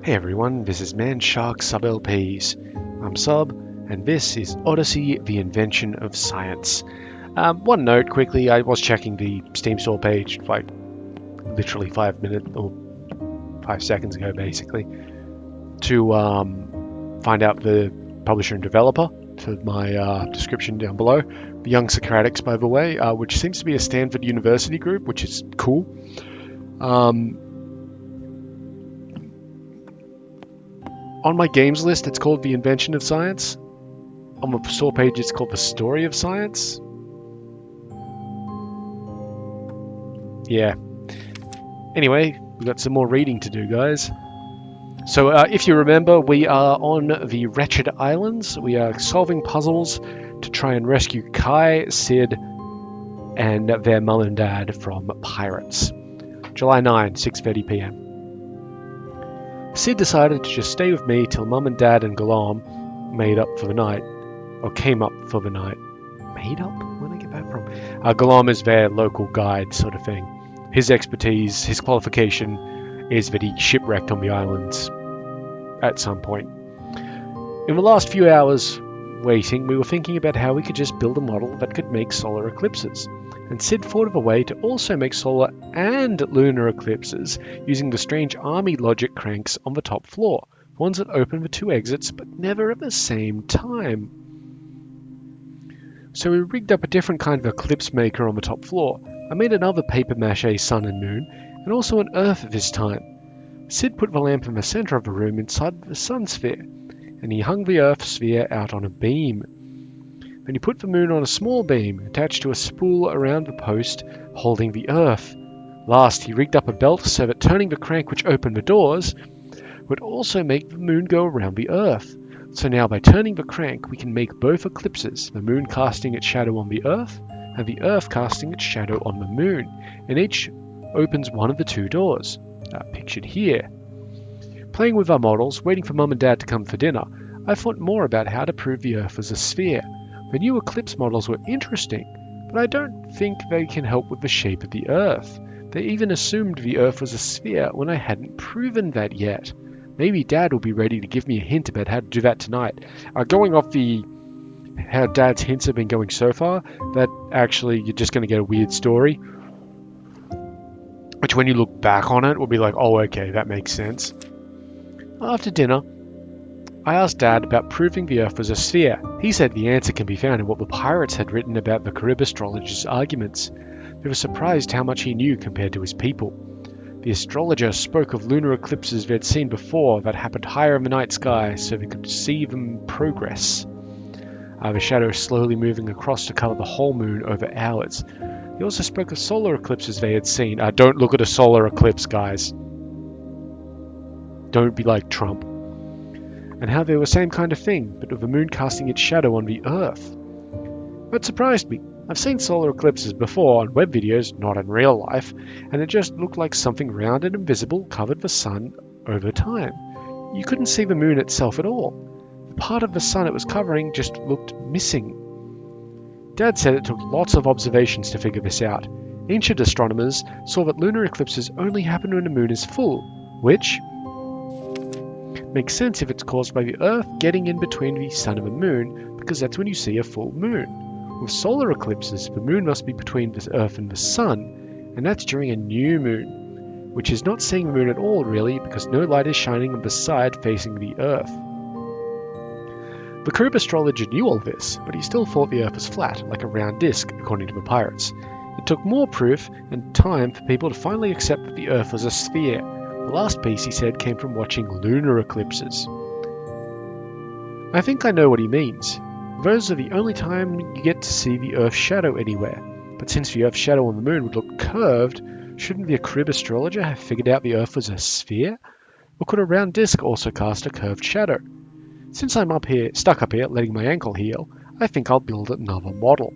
Hey everyone, this is Man Shark Sub LPs. I'm Sub, and this is Odyssey, the Invention of Science. One note quickly, I was checking the Steam store page like literally 5 minutes or 5 seconds ago basically to find out the publisher and developer for my description down below. The Young Socratics, by the way, which seems to be a Stanford University group, which is cool. On my games list, it's called The Invention of Science. On the store page, it's called The Story of Science. Yeah. Anyway, we've got some more reading to do, guys. So if you remember, we are on the Wretched Islands. We are solving puzzles to try and rescue Kai, Sid, and their mum and dad from pirates. July 9, 6:30 p.m. Sid decided to just stay with me till Mum and Dad and Gulam made up for the night, or came up for the night. Made up? Where did I get that from? Gulam is their local guide, sort of thing. His expertise, his qualification is that he shipwrecked on the islands at some point. In the last few hours waiting, we were thinking about how we could just build a model that could make solar eclipses. And Sid thought of a way to also make solar and lunar eclipses using the strange army logic cranks on the top floor, ones that open the two exits but never at the same time. So we rigged up a different kind of eclipse maker on the top floor. I made another paper mache sun and moon, and also an earth this time. Sid put the lamp in the center of the room inside the sun sphere, and he hung the earth sphere out on a beam. Then he put the moon on a small beam attached to a spool around the post holding the earth. Last, he rigged up a belt so that turning the crank which opened the doors would also make the moon go around the earth. So now by turning the crank, we can make both eclipses, the moon casting its shadow on the earth and the earth casting its shadow on the moon, and each opens one of the two doors, pictured here. Playing with our models, waiting for Mum and Dad to come for dinner, I thought more about how to prove the earth was a sphere. The new eclipse models were interesting, but I don't think they can help with the shape of the Earth. They even assumed the Earth was a sphere when I hadn't proven that yet. Maybe Dad will be ready to give me a hint about how to do that tonight. Going off how Dad's hints have been going so far, that actually you're just going to get a weird story, which when you look back on it will be like, oh okay, that makes sense. After dinner, I asked Dad about proving the Earth was a sphere. He said the answer can be found in what the pirates had written about the Carib astrologer's arguments. They were surprised how much he knew compared to his people. The astrologer spoke of lunar eclipses they had seen before that happened higher in the night sky so they could see them progress. The shadow slowly moving across to cover the whole moon over hours. He also spoke of solar eclipses they had seen. Don't look at a solar eclipse, guys. Don't be like Trump. And how they were the same kind of thing, but with the moon casting its shadow on the Earth. That surprised me. I've seen solar eclipses before on web videos, not in real life, and it just looked like something round and invisible covered the sun over time. You couldn't see the moon itself at all. The part of the sun it was covering just looked missing. Dad said it took lots of observations to figure this out. Ancient astronomers saw that lunar eclipses only happen when the moon is full, which makes sense if it's caused by the Earth getting in between the sun and the moon, because that's when you see a full moon. With solar eclipses, the moon must be between the Earth and the sun, and that's during a new moon, which is not seeing the moon at all really, because no light is shining on the side facing the Earth. The Carib astrologer knew all this, but he still thought the Earth was flat, like a round disc, according to the pirates. It took more proof and time for people to finally accept that the Earth was a sphere. The last piece, he said, came from watching lunar eclipses. I think I know what he means. Those are the only time you get to see the Earth's shadow anywhere. But since the Earth's shadow on the moon would look curved, shouldn't the Carib astrologer have figured out the Earth was a sphere? Or could a round disc also cast a curved shadow? Since I'm stuck up here, letting my ankle heal, I think I'll build another model.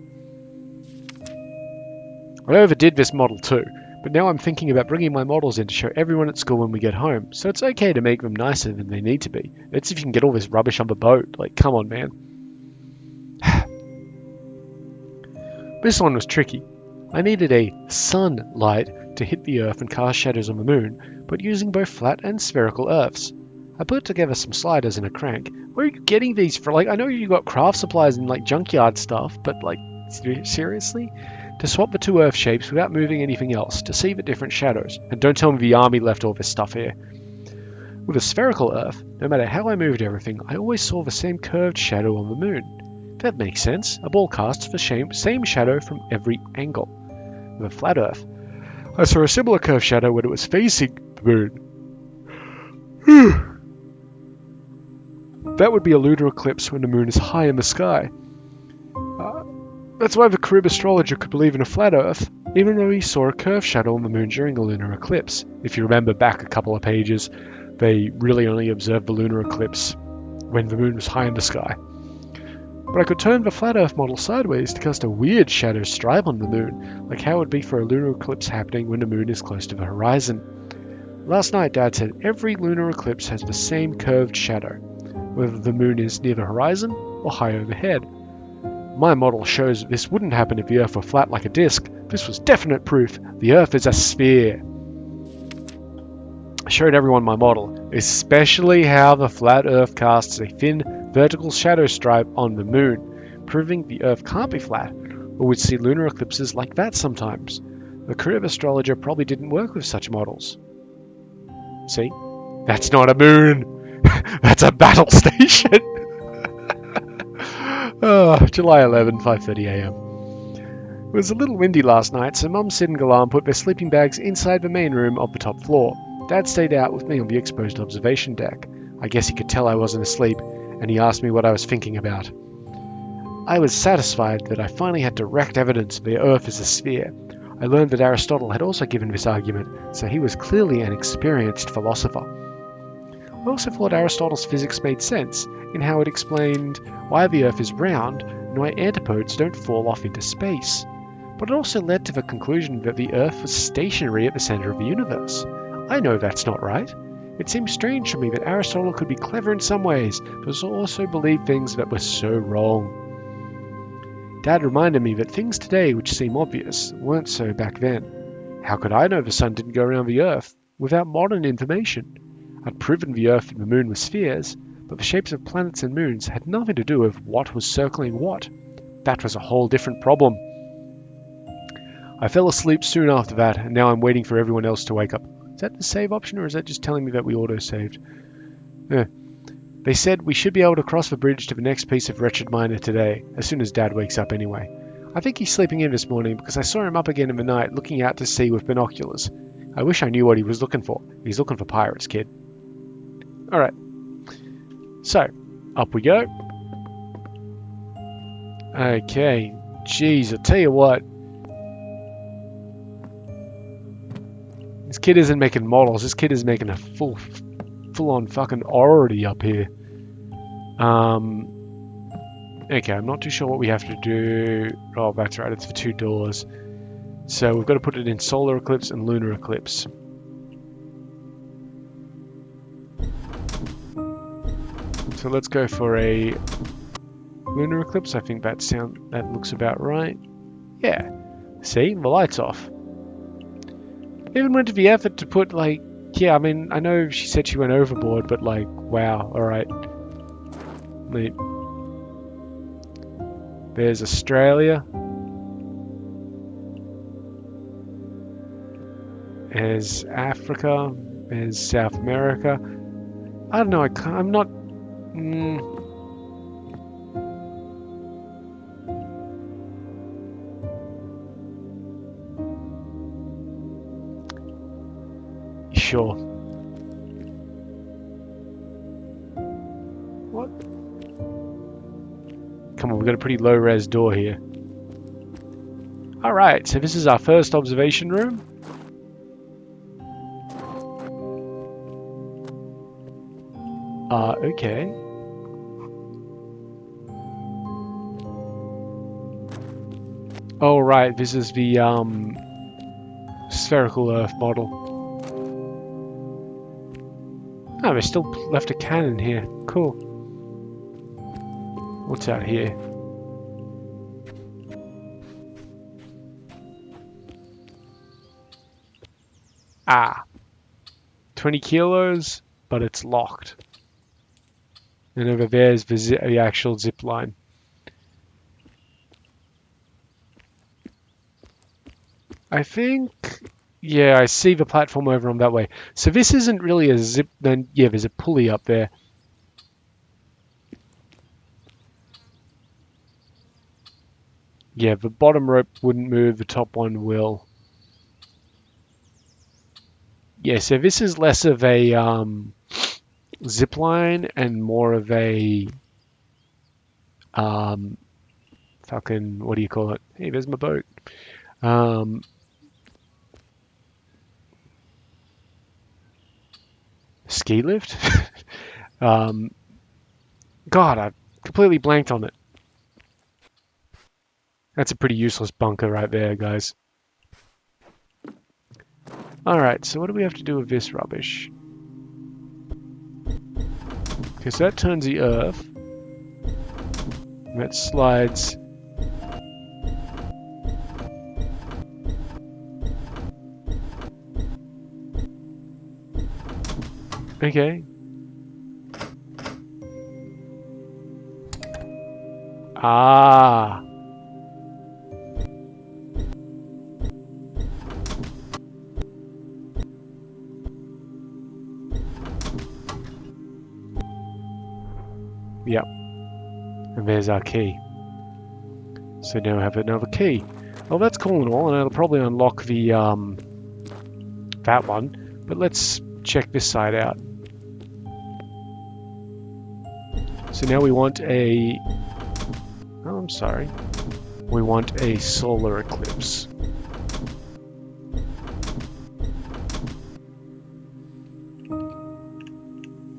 I overdid this model too. But now I'm thinking about bringing my models in to show everyone at school when we get home, so it's okay to make them nicer than they need to be. Let's see if you can get all this rubbish on the boat. Like, come on, man. This one was tricky. I needed a sunlight to hit the Earth and cast shadows on the moon, but using both flat and spherical Earths. I put together some sliders and a crank. Where are you getting these from? Like, I know you got craft supplies and like junkyard stuff, but like, seriously? To swap the two Earth shapes without moving anything else, to see the different shadows. And don't tell me the army left all this stuff here. With a spherical Earth, no matter how I moved everything, I always saw the same curved shadow on the moon. That makes sense. A ball casts the same shadow from every angle. With a flat Earth, I saw a similar curved shadow when it was facing the moon. That would be a lunar eclipse when the moon is high in the sky. That's why the Carib astrologer could believe in a flat Earth, even though he saw a curved shadow on the moon during a lunar eclipse. If you remember back a couple of pages, they really only observed the lunar eclipse when the moon was high in the sky. But I could turn the flat Earth model sideways to cast a weird shadow stripe on the moon, like how it would be for a lunar eclipse happening when the moon is close to the horizon. Last night Dad said every lunar eclipse has the same curved shadow, whether the moon is near the horizon or high overhead. My model shows that this wouldn't happen if the Earth were flat like a disk. This was definite proof the Earth is a sphere. I showed everyone my model, especially how the flat Earth casts a thin vertical shadow stripe on the moon, proving the Earth can't be flat, or would see lunar eclipses like that sometimes. The Carib astrologer probably didn't work with such models. See? That's not a moon! That's a battle station! July 11, 5:30 AM. It was a little windy last night, so Mum, Sid and Galam put their sleeping bags inside the main room of the top floor. Dad stayed out with me on the exposed observation deck. I guess he could tell I wasn't asleep, and he asked me what I was thinking about. I was satisfied that I finally had direct evidence the Earth is a sphere. I learned that Aristotle had also given this argument, so he was clearly an experienced philosopher. I also thought Aristotle's physics made sense, in how it explained why the Earth is round and why antipodes don't fall off into space. But it also led to the conclusion that the Earth was stationary at the center of the universe. I know that's not right. It seems strange to me that Aristotle could be clever in some ways, but also believed things that were so wrong. Dad reminded me that things today which seem obvious weren't so back then. How could I know the sun didn't go around the Earth without modern information? I'd proven the Earth and the Moon were spheres, but the shapes of planets and moons had nothing to do with what was circling what. That was a whole different problem. I fell asleep soon after that, and now I'm waiting for everyone else to wake up. Is that the save option, or is that just telling me that we auto-saved? They said we should be able to cross the bridge to the next piece of wretched miner today, as soon as Dad wakes up anyway. I think he's sleeping in this morning because I saw him up again in the night looking out to sea with binoculars. I wish I knew what he was looking for. He's looking for pirates, kid. Alright. So, up we go. Okay. Jeez, I'll tell you what. This kid isn't making models. This kid is making a full-on fucking orrery up here. Okay, I'm not too sure what we have to do. Oh, that's right. It's for 2 doors. So we've got to put it in solar eclipse and lunar eclipse. So let's go for a lunar eclipse. I think that looks about right. Yeah. See, the light's off. Even went to the effort to put like, yeah, I mean, I know she said she went overboard, but like, wow, alright. There's Australia. There's Africa. There's South America. I don't know, I'm not... Sure. What? Come on, we've got a pretty low-res door here. Alright, so this is our first observation room. Okay. Oh, right, this is the, spherical Earth model. Oh, they still left a cannon here. Cool. What's out here? Ah. 20 kilos, but it's locked. And over there is the actual zip line. I think, yeah, I see the platform over on that way. So this isn't really a zip, then yeah, there's a pulley up there. Yeah, the bottom rope wouldn't move, the top one will. Yeah, so this is less of a zip line and more of a um, fucking, what do you call it? Hey, there's my boat. Um, ski lift? um, God, I completely blanked on it. That's a pretty useless bunker right there, guys. Alright, so what do we have to do with this rubbish? Okay, so that turns the Earth. And that slides. Okay. Ah. Yep. And there's our key. So now we have another key. Well, that's cool and all, and it'll probably unlock the that one. But let's check this side out. So now we want a... Oh, I'm sorry. We want a solar eclipse.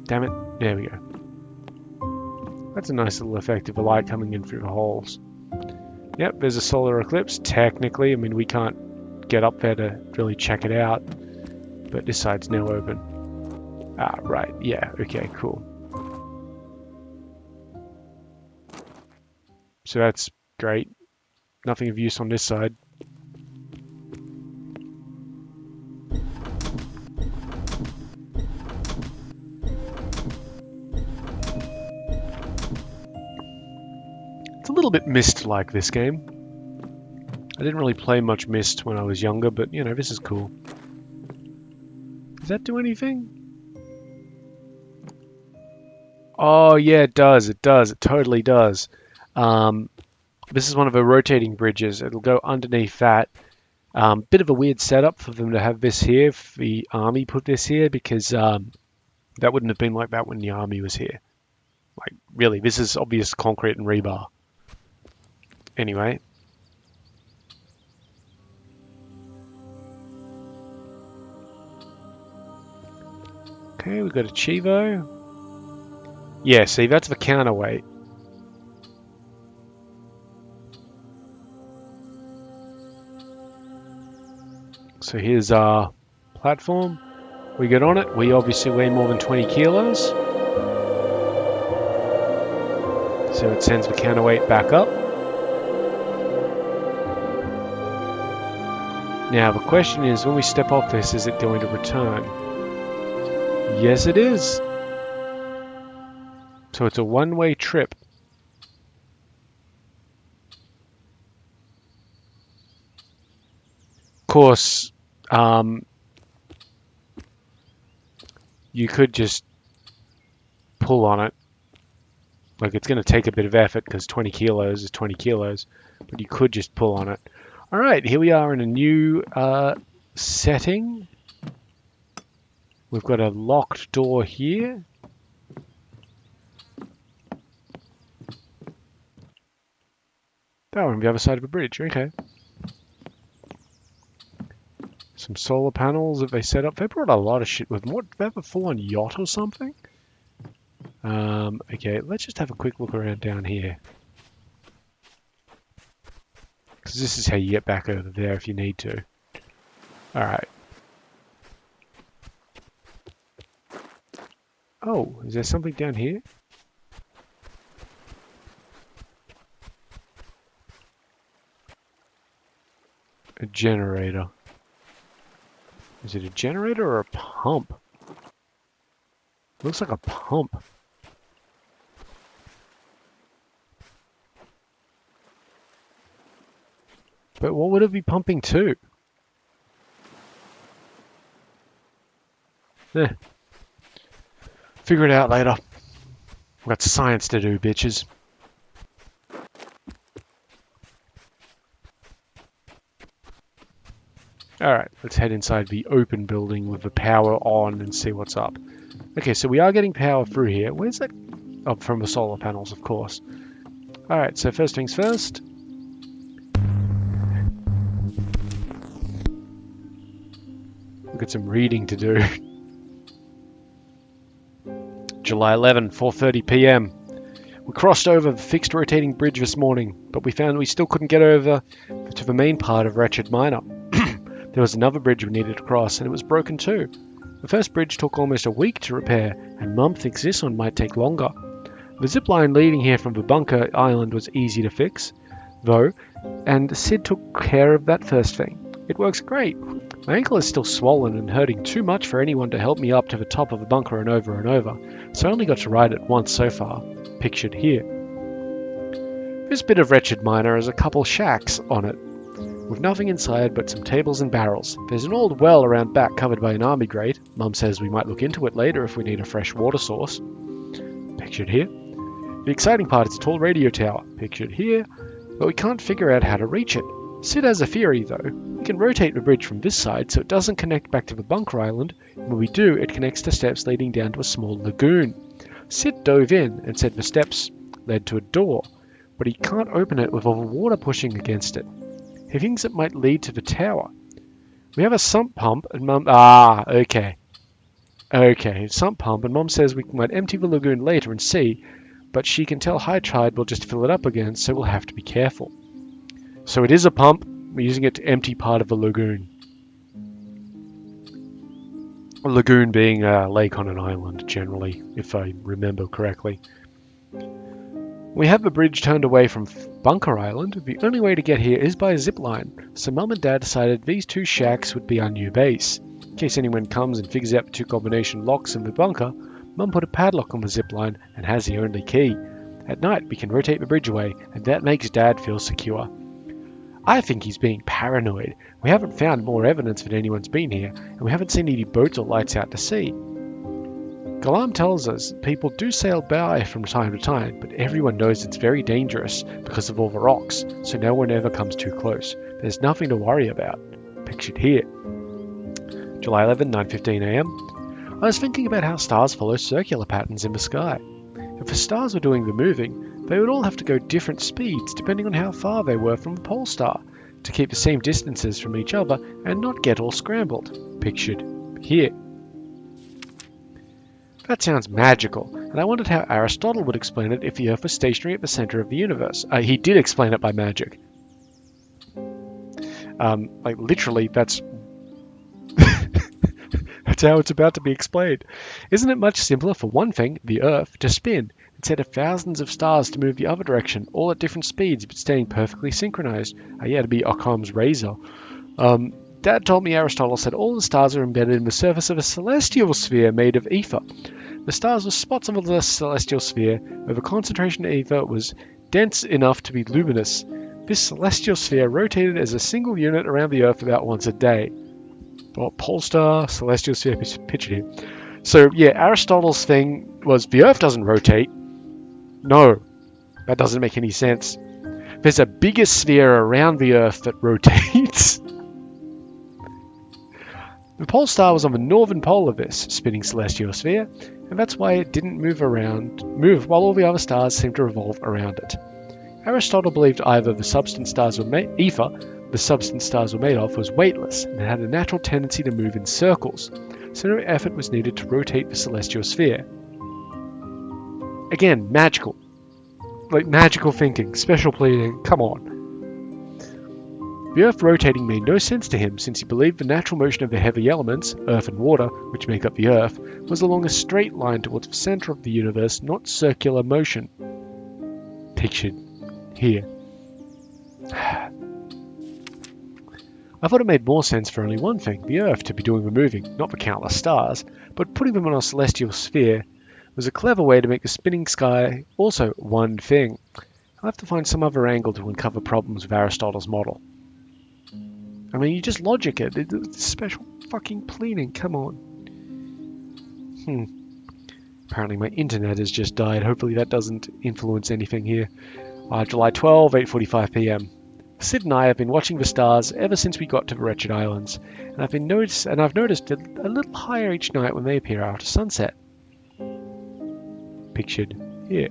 Damn it. There we go. That's a nice little effect of the light coming in through the holes. Yep, there's a solar eclipse. Technically, I mean, we can't get up there to really check it out. But this side's now open. Ah, right. Yeah, okay, cool. So that's great. Nothing of use on this side. It's a little bit Myst-like, this game. I didn't really play much Myst when I was younger, but, you know, this is cool. Does that do anything? Oh, yeah, it does. It does. It totally does. This is one of the rotating bridges. It'll go underneath that. Bit of a weird setup for them to have this here. If the army put this here, because that wouldn't have been like that when the army was here. Like, really, this is obvious concrete and rebar. Anyway. Okay, we've got a Chivo. Yeah, see, that's the counterweight. So here's our platform. We get on it. We obviously weigh more than 20 kilos. So it sends the counterweight back up. Now the question is, when we step off this, is it going to return? Yes, it is. So it's a one-way trip. Of course, you could just pull on it. Like, it's going to take a bit of effort because 20 kilos is 20 kilos, but you could just pull on it. All right, here we are in a new setting. We've got a locked door here. Oh, we're on the other side of a bridge. Okay. Some solar panels that they set up. They brought a lot of shit with them. What, do they have a full-on yacht or something? Okay, let's just have a quick look around down here. Because this is how you get back over there if you need to. Alright. Oh, is there something down here? A generator. Is it a generator or a pump? Looks like a pump. But what would it be pumping to? Figure it out later. We've got science to do, bitches. Alright, let's head inside the open building with the power on and see what's up. Okay, so we are getting power through here. Where's that? Oh, from the solar panels, of course. Alright, so first things first. We've got some reading to do. July 11, 4:30 p.m. We crossed over the fixed rotating bridge this morning, but we found we still couldn't get over to the main part of Wretched Minor. There was another bridge we needed to cross, and it was broken too. The first bridge took almost a week to repair, and Mum thinks this one might take longer. The zip line leading here from the bunker island was easy to fix, though, and Sid took care of that first thing. It works great. My ankle is still swollen and hurting too much for anyone to help me up to the top of the bunker and over, so I only got to ride it once so far, pictured here. This bit of Wretched Minor has a couple shacks on it, with nothing inside but some tables and barrels. There's an old well around back covered by an army grate. Mum says we might look into it later if we need a fresh water source. Pictured here. The exciting part is a tall radio tower. Pictured here. But we can't figure out how to reach it. Sid has a theory though. We can rotate the bridge from this side so it doesn't connect back to the bunker island. When we do, it connects to steps leading down to a small lagoon. Sid dove in and said the steps led to a door, but he can't open it with all the water pushing against it. He thinks it might lead to the tower. We have a sump pump and Mum... okay. Okay, sump pump, and Mum says we might empty the lagoon later and see, but she can tell high tide will just fill it up again, so we'll have to be careful. So it is a pump. We're using it to empty part of the lagoon. A lagoon being a lake on an island, generally, if I remember correctly. We have the bridge turned away from Bunker Island. The only way to get here is by a zip line, so Mum and Dad decided these two shacks would be our new base. In case anyone comes and figures out the two combination locks in the bunker, Mum put a padlock on the zip line and has the only key. At night we can rotate the bridge away, and that makes Dad feel secure. I think he's being paranoid. We haven't found more evidence that anyone's been here, and we haven't seen any boats or lights out to sea. Galam tells us people do sail by from time to time, but everyone knows it's very dangerous because of all the rocks, so no one ever comes too close. There's nothing to worry about. Pictured here. July 11, 9:15 a.m. I was thinking about how stars follow circular patterns in the sky. If the stars were doing the moving, they would all have to go different speeds depending on how far they were from the pole star, to keep the same distances from each other and not get all scrambled. Pictured here. That sounds magical, and I wondered how Aristotle would explain it if the Earth was stationary at the center of the universe. He did explain it by magic. Like literally, that's that's how it's about to be explained. Isn't it much simpler for one thing, the Earth, to spin instead of thousands of stars to move the other direction, all at different speeds but staying perfectly synchronized? To be Occam's razor. Dad told me Aristotle said all the stars are embedded in the surface of a celestial sphere made of ether. The stars were spots of the celestial sphere where the concentration of ether was dense enough to be luminous. This celestial sphere rotated as a single unit around the Earth about once a day. Well, pole star, celestial sphere, pictured here. So yeah, Aristotle's thing was the Earth doesn't rotate. No, that doesn't make any sense. There's a bigger sphere around the Earth that rotates. The pole star was on the northern pole of this spinning celestial sphere, and that's why it didn't move while all the other stars seemed to revolve around it. Aristotle believed either the substance stars were the substance stars were made of, was weightless and had a natural tendency to move in circles, so no effort was needed to rotate the celestial sphere. Again, magical. Like magical thinking, special pleading, come on. The Earth rotating made no sense to him since he believed the natural motion of the heavy elements, earth and water, which make up the Earth, was along a straight line towards the center of the universe, not circular motion. Pictured here. I thought it made more sense for only one thing, the Earth, to be doing the moving, not the countless stars, but putting them on a celestial sphere was a clever way to make the spinning sky also one thing. I'll have to find some other angle to uncover problems with Aristotle's model. I mean, you just logic it. It's special fucking pleading. Come on. Apparently my internet has just died. Hopefully that doesn't influence anything here. July 12, 8:45 p.m. Sid and I have been watching the stars ever since we got to the Wretched Islands, and I've noticed a little higher each night when they appear after sunset. Pictured here.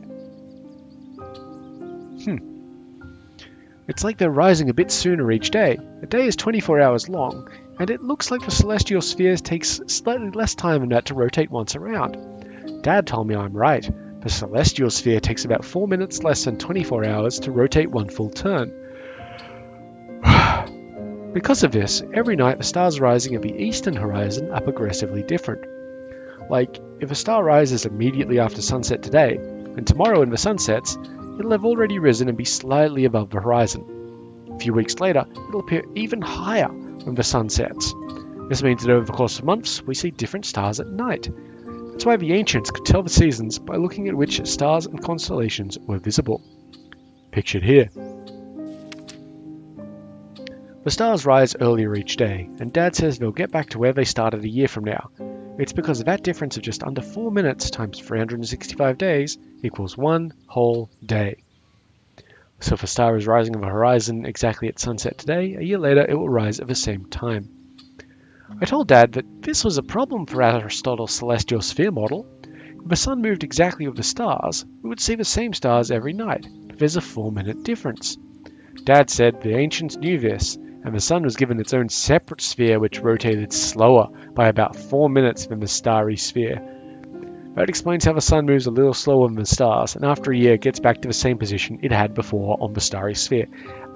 It's like they're rising a bit sooner each day. A day is 24 hours long, and it looks like the celestial sphere takes slightly less time than that to rotate once around. Dad told me I'm right. The celestial sphere takes about 4 minutes less than 24 hours to rotate one full turn. Because of this, every night the stars rising at the eastern horizon are progressively different. Like, if a star rises immediately after sunset today, then tomorrow when the sun sets, it'll have already risen and be slightly above the horizon. A few weeks later, it'll appear even higher when the sun sets. This means that over the course of months, we see different stars at night. That's why the ancients could tell the seasons by looking at which stars and constellations were visible. Pictured here. The stars rise earlier each day, and Dad says they'll get back to where they started a year from now. It's because of that difference of just under 4 minutes times 365 days equals one whole day. So if a star is rising on the horizon exactly at sunset today, a year later it will rise at the same time. I told Dad that this was a problem for Aristotle's celestial sphere model. If the sun moved exactly with the stars, we would see the same stars every night, but there's a 4-minute difference. Dad said the ancients knew this, and the sun was given its own separate sphere which rotated slower by about 4 minutes than the starry sphere. That explains how the sun moves a little slower than the stars, and after a year it gets back to the same position it had before on the starry sphere.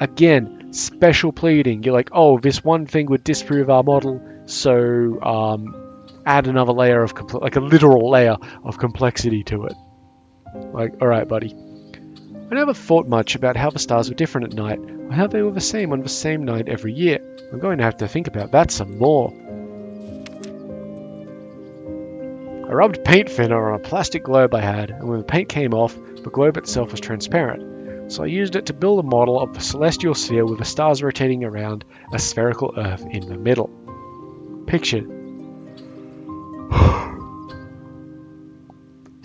Again, special pleading. You're like, oh, this one thing would disprove our model, so add another layer of like a literal layer of complexity to it. Like, alright buddy. I never thought much about how the stars were different at night, or how they were the same on the same night every year. I'm going to have to think about that some more. I rubbed paint thinner on a plastic globe I had, and when the paint came off, the globe itself was transparent. So I used it to build a model of the celestial sphere with the stars rotating around a spherical Earth in the middle. Pictured.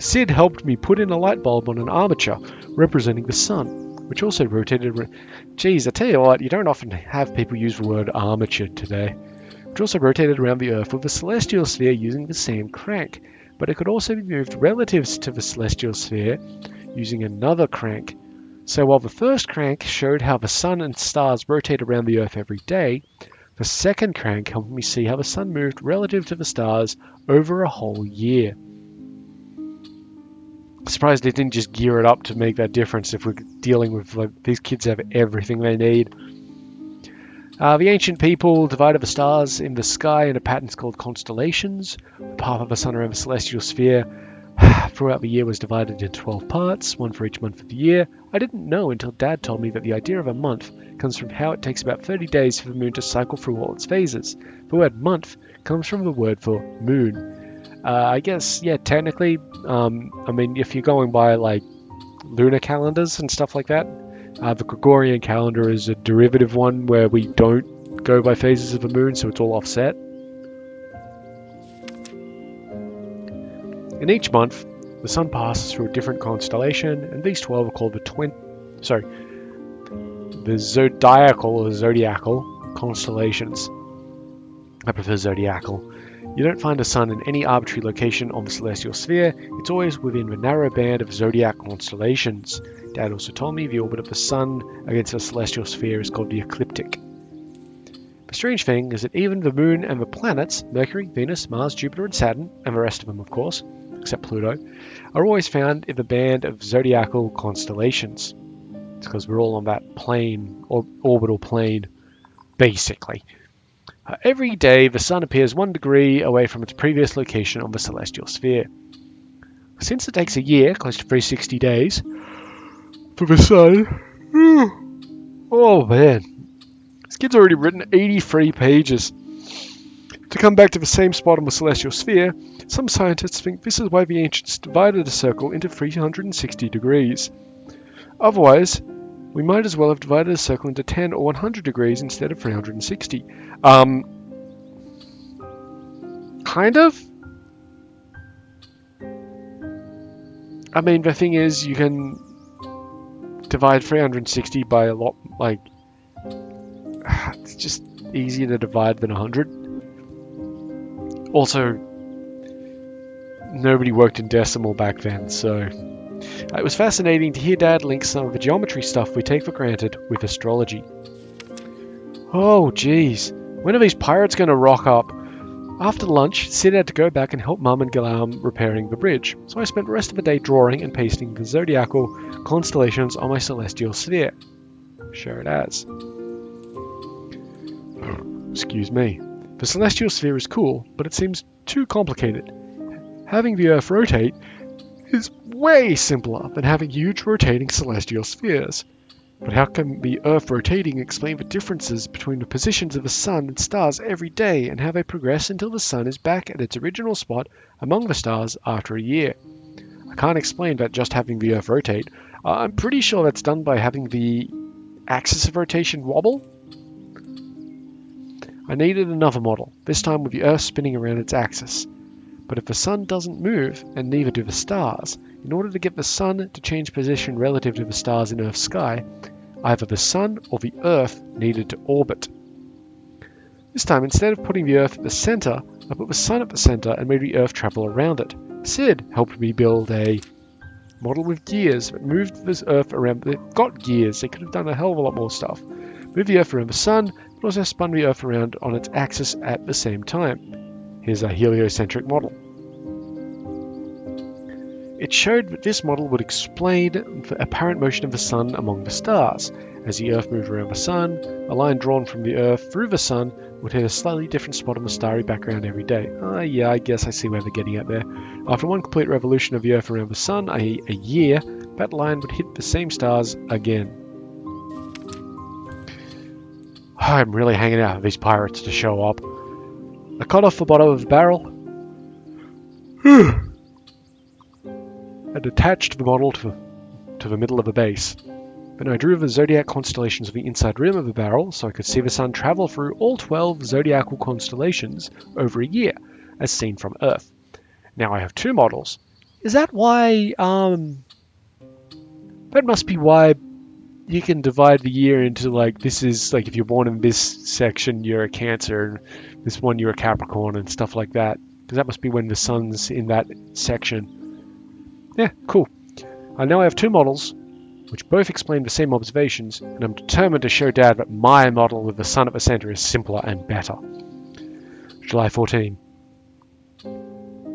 Sid helped me put in a light bulb on an armature representing the sun, which also rotated around. Geez, I tell you what, you don't often have people use the word armature today. Which also rotated around the Earth with the celestial sphere using the same crank, but it could also be moved relative to the celestial sphere using another crank. So while the first crank showed how the sun and stars rotate around the Earth every day, the second crank helped me see how the sun moved relative to the stars over a whole year. Surprised they didn't just gear it up to make that difference if we're dealing with, like, these kids have everything they need. The ancient people divided the stars in the sky into patterns called constellations. The path of the sun around the celestial sphere throughout the year was divided into 12 parts, one for each month of the year. I didn't know until Dad told me that the idea of a month comes from how it takes about 30 days for the moon to cycle through all its phases. The word month comes from the word for moon. I guess, yeah, technically, I mean, if you're going by, like, lunar calendars and stuff like that, the Gregorian calendar is a derivative one where we don't go by phases of the moon, so it's all offset. In each month, the sun passes through a different constellation, and these 12 are called the zodiacal constellations. I prefer zodiacal. You don't find the sun in any arbitrary location on the celestial sphere. It's always within the narrow band of zodiac constellations. Dad also told me the orbit of the sun against the celestial sphere is called the ecliptic. The strange thing is that even the moon and the planets, Mercury, Venus, Mars, Jupiter, and Saturn, and the rest of them, of course, except Pluto, are always found in the band of zodiacal constellations. It's because we're all on that plane, or orbital plane, basically. Every day, the sun appears 1 degree away from its previous location on the celestial sphere. Since it takes a year, close to 360 days, for the sun... Oh man, this kid's already written 83 pages. To come back to the same spot on the celestial sphere, some scientists think this is why the ancients divided a circle into 360 degrees. Otherwise, We might as well have divided a circle into 10 or 100 degrees instead of 360. Kind of? I mean, the thing is, you can divide 360 by a lot, like, it's just easier to divide than 100. Also, nobody worked in decimal back then, so it was fascinating to hear Dad link some of the geometry stuff we take for granted with astrology. Oh, geez. When are these pirates going to rock up? After lunch, Sid had to go back and help Mum and Galam repairing the bridge, so I spent the rest of the day drawing and pasting the zodiacal constellations on my celestial sphere. Sure it has. Excuse me. The celestial sphere is cool, but it seems too complicated. Having the Earth rotate is way simpler than having huge rotating celestial spheres. But how can the Earth rotating explain the differences between the positions of the Sun and stars every day and how they progress until the Sun is back at its original spot among the stars after a year? I can't explain that just having the Earth rotate. I'm pretty sure that's done by having the axis of rotation wobble. I needed another model, this time with the Earth spinning around its axis. But if the Sun doesn't move, and neither do the stars, in order to get the Sun to change position relative to the stars in Earth's sky, either the Sun or the Earth needed to orbit. This time, instead of putting the Earth at the center, I put the Sun at the center and made the Earth travel around it. Sid helped me build a model with gears that moved this Earth around. They've got gears, they could have done a hell of a lot more stuff. Moved the Earth around the Sun, but also spun the Earth around on its axis at the same time. Here's a heliocentric model. It showed that this model would explain the apparent motion of the Sun among the stars. As the Earth moved around the Sun, a line drawn from the Earth through the Sun would hit a slightly different spot on the starry background every day. Yeah, I guess I see where they're getting at there. After one complete revolution of the Earth around the Sun, i.e. a year, that line would hit the same stars again. I'm really hanging out for these pirates to show up. I cut off the bottom of the barrel and attached the model to the middle of the base. Then I drew the zodiac constellations of the inside rim of the barrel so I could see the Sun travel through all 12 zodiacal constellations over a year, as seen from Earth. Now I have two models. Is that why, that must be why you can divide the year into, like, this is, like, if you're born in this section, you're a Cancer, and this one you're a Capricorn, and stuff like that. Because that must be when the Sun's in that section. Yeah, cool. Now I have two models, which both explain the same observations, and I'm determined to show Dad that my model with the Sun at the center is simpler and better. July 14.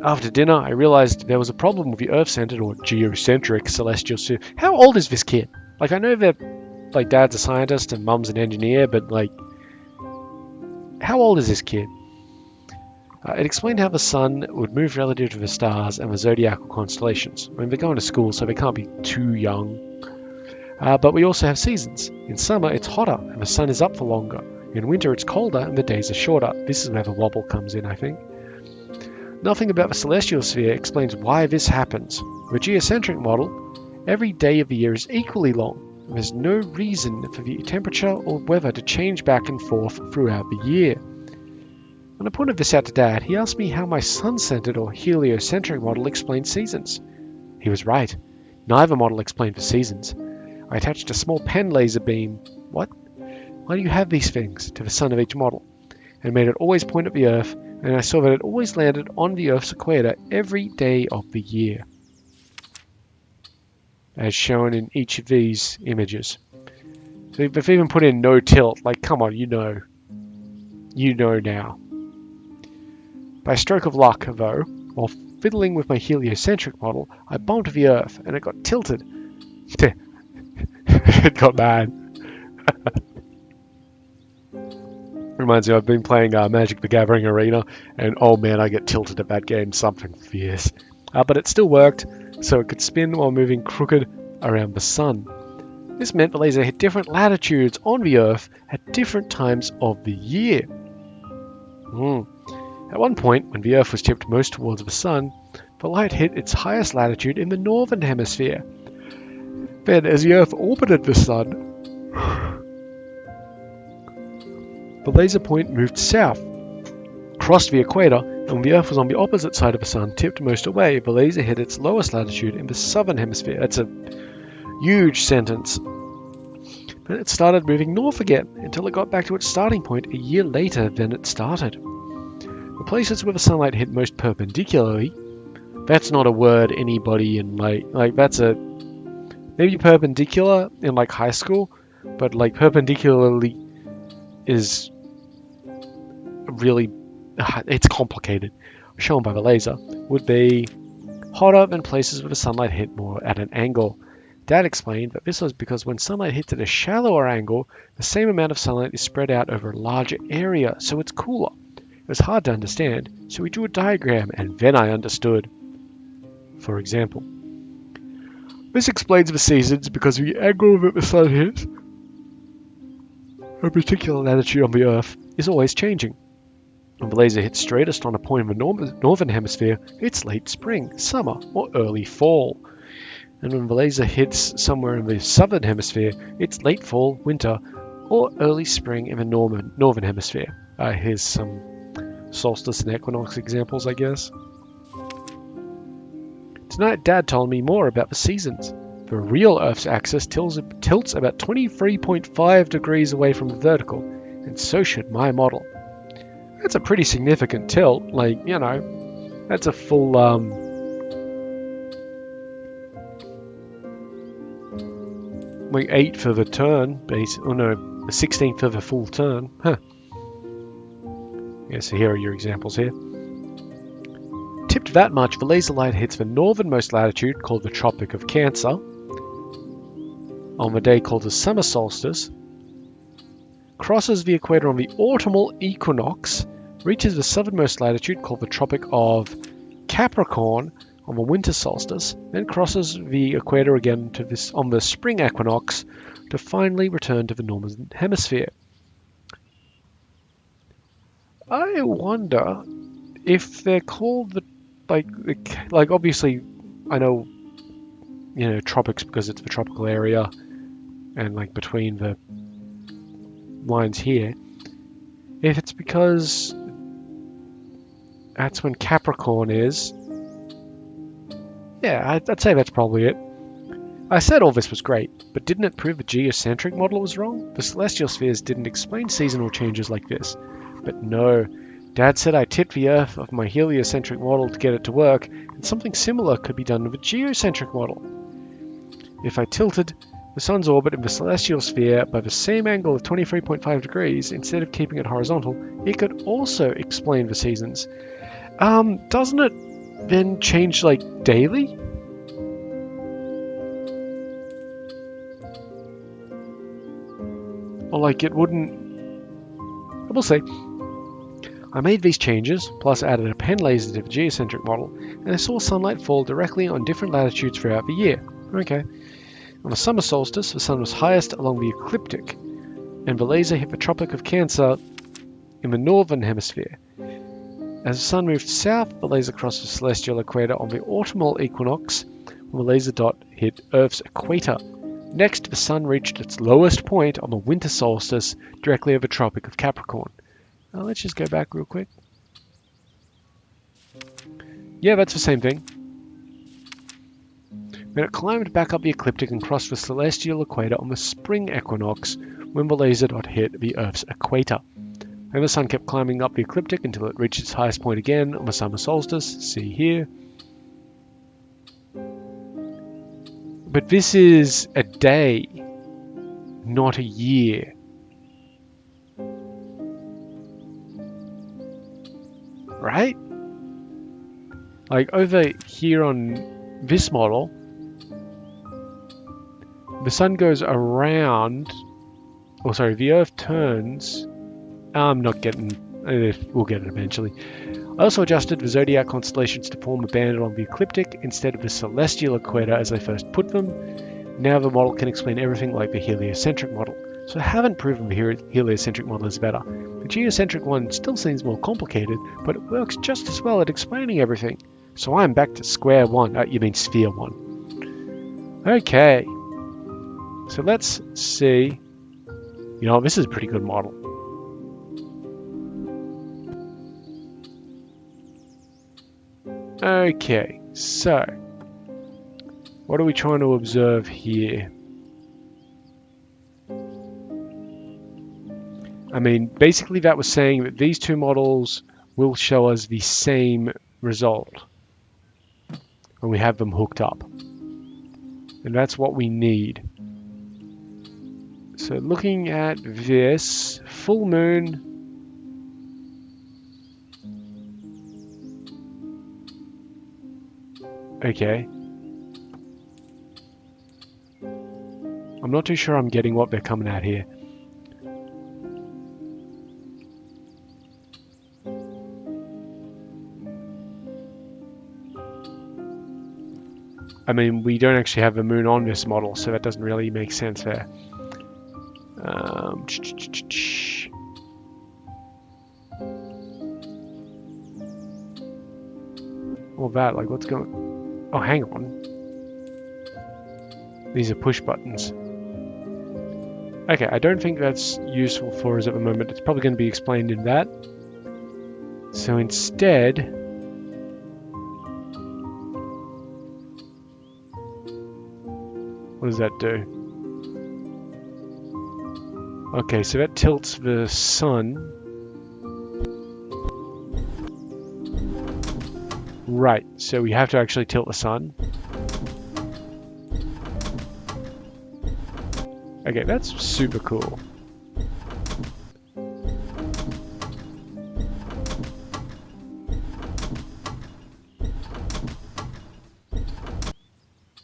After dinner, I realized there was a problem with the Earth-centered or geocentric celestial sphere. How old is this kid? Like, I know that, like, Dad's a scientist and Mum's an engineer, but, like, how old is this kid? It explained how the Sun would move relative to the stars and the zodiacal constellations. I mean, they're going to school, so they can't be too young. But we also have seasons. In summer, it's hotter and the Sun is up for longer. In winter, it's colder and the days are shorter. This is where the wobble comes in, I think. Nothing about the celestial sphere explains why this happens. With a geocentric model, every day of the year is equally long. There's no reason for the temperature or weather to change back and forth throughout the year. When I pointed this out to Dad, he asked me how my sun-centered or heliocentric model explained seasons. He was right. Neither model explained the seasons. I attached a small pen laser beam. What? Why do you have these things? To the sun of each model. And made it always point at the Earth, and I saw that it always landed on the Earth's equator every day of the year, as shown in each of these images. So they've even put in no tilt. Like, come on, you know. You know now. By a stroke of luck, though, while fiddling with my heliocentric model, I bumped the Earth, and it got tilted. It got bad. Reminds me, I've been playing Magic the Gathering Arena, and oh man, I get tilted at that game, something fierce. But it still worked, so it could spin while moving crooked around the Sun. This meant the laser hit different latitudes on the Earth at different times of the year. At one point, when the Earth was tipped most towards the Sun, the light hit its highest latitude in the northern hemisphere. Then, as the Earth orbited the Sun, the laser point moved south, crossed the equator, and when the Earth was on the opposite side of the Sun, tipped most away, the laser hit its lowest latitude in the southern hemisphere. That's a huge sentence. Then it started moving north again, until it got back to its starting point a year later than it started. The places where the sunlight hit most perpendicularly, that's not a word anybody in like that's a, maybe perpendicular in like high school, but like perpendicularly is really, it's complicated, shown by the laser, would be hotter than places where the sunlight hit more at an angle. Dad explained that this was because when sunlight hits at a shallower angle, the same amount of sunlight is spread out over a larger area, so it's cooler. It was hard to understand, so we drew a diagram, and then I understood. For example, this explains the seasons because the angle that the sun hits, a particular latitude on the Earth, is always changing. When the laser hits straightest on a point in the northern hemisphere, it's late spring, summer, or early fall. And when the laser hits somewhere in the southern hemisphere, it's late fall, winter, or early spring in the northern hemisphere. Here's some solstice and equinox examples, I guess. Tonight, Dad told me more about the seasons. The real Earth's axis tilts about 23.5 degrees away from the vertical, and so should my model. That's a pretty significant tilt, like, you know, that's a full, like 8 for the turn, oh no, a 16th for the full turn, huh. Yeah, so here are your examples here. Tipped that much, the laser light hits the northernmost latitude, called the Tropic of Cancer, on the day called the summer solstice, crosses the equator on the autumnal equinox, reaches the southernmost latitude, called the Tropic of Capricorn, on the winter solstice, then crosses the equator again on the spring equinox to finally return to the northern hemisphere. I wonder if they're called like obviously I know, you know, tropics because it's the tropical area and like between the lines here, if it's because that's when Capricorn is. Yeah, I'd say that's probably it. I said all this was great, but didn't it prove the geocentric model was wrong? The celestial spheres didn't explain seasonal changes like this. But no, Dad said I tipped the Earth of my heliocentric model to get it to work, and something similar could be done with a geocentric model. If I tilted the Sun's orbit in the celestial sphere by the same angle of 23.5 degrees, instead of keeping it horizontal, it could also explain the seasons. Doesn't it then change like daily? Or like it wouldn't. We'll see. I made these changes, plus added a pen laser to the geocentric model, and I saw sunlight fall directly on different latitudes throughout the year. Okay. On the summer solstice, the sun was highest along the ecliptic, and the laser hit the Tropic of Cancer in the northern hemisphere. As the sun moved south, the laser crossed the celestial equator on the autumnal equinox, when the laser dot hit Earth's equator. Next, the sun reached its lowest point on the winter solstice, directly over the Tropic of Capricorn. Now, let's just go back real quick. Yeah, that's the same thing. Then it climbed back up the ecliptic and crossed the celestial equator on the spring equinox, when the laser dot hit the Earth's equator. And the sun kept climbing up the ecliptic until it reached its highest point again on the summer solstice. See here. But this is a day, not a year. Right? Like over here on this model, the sun goes around, the Earth turns. I'm not getting, we'll get it eventually. I also adjusted the zodiac constellations to form a band along the ecliptic instead of the celestial equator as I first put them. Now the model can explain everything like the heliocentric model. So I haven't proven the heliocentric model is better. The geocentric one still seems more complicated, but it works just as well at explaining everything. So I'm back to square one. You mean sphere one. Okay. So let's see. You know, this is a pretty good model. Okay, so what are we trying to observe here? I mean, basically that was saying that these two models will show us the same result when we have them hooked up. And that's what we need. So looking at this, full moon. Okay. I'm not too sure I'm getting what they're coming at here. I mean, we don't actually have a moon on this model, so that doesn't really make sense there. All that, like, what's going... Oh, hang on. These are push buttons. Okay, I don't think that's useful for us at the moment. It's probably going to be explained in that. So instead... what does that do? Okay, so that tilts the sun. Right, so we have to actually tilt the sun. Okay, that's super cool.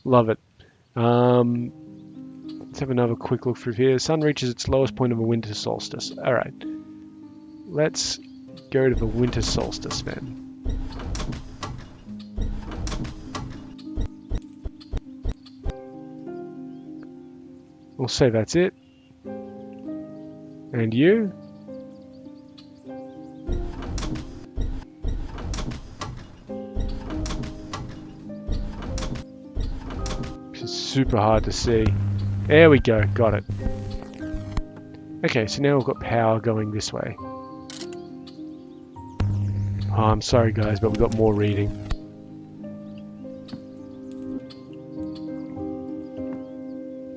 Love it. Let's have another quick look through here. The sun reaches its lowest point of a winter solstice. Alright. Let's go to the winter solstice then. We'll say that's it. And you? This is super hard to see. There we go, got it. Okay, so now we've got power going this way. Oh, I'm sorry guys, but we've got more reading.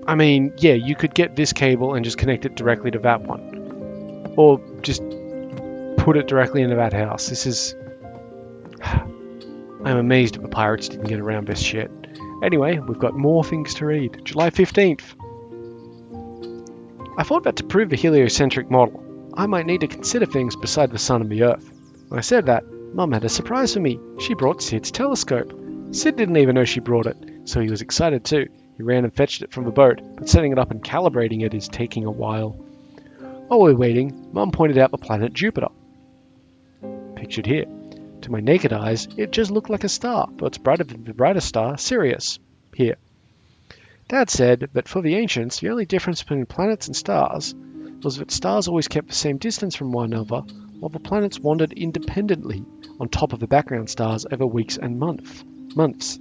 I mean, yeah, you could get this cable and just connect it directly to that one. Or just put it directly into that house. This is... I'm amazed that the pirates didn't get around this shit. Anyway, we've got more things to read. July 15th. I thought that to prove the heliocentric model, I might need to consider things beside the sun and the earth. When I said that, Mum had a surprise for me. She brought Sid's telescope. Sid didn't even know she brought it, so he was excited too. He ran and fetched it from the boat, but setting it up and calibrating it is taking a while. While we were waiting, Mum pointed out the planet Jupiter. Pictured here. To my naked eyes, it just looked like a star, though it's brighter than the brightest star, Sirius. Here. Dad said that for the ancients, the only difference between planets and stars was that stars always kept the same distance from one another, while the planets wandered independently on top of the background stars over weeks and months.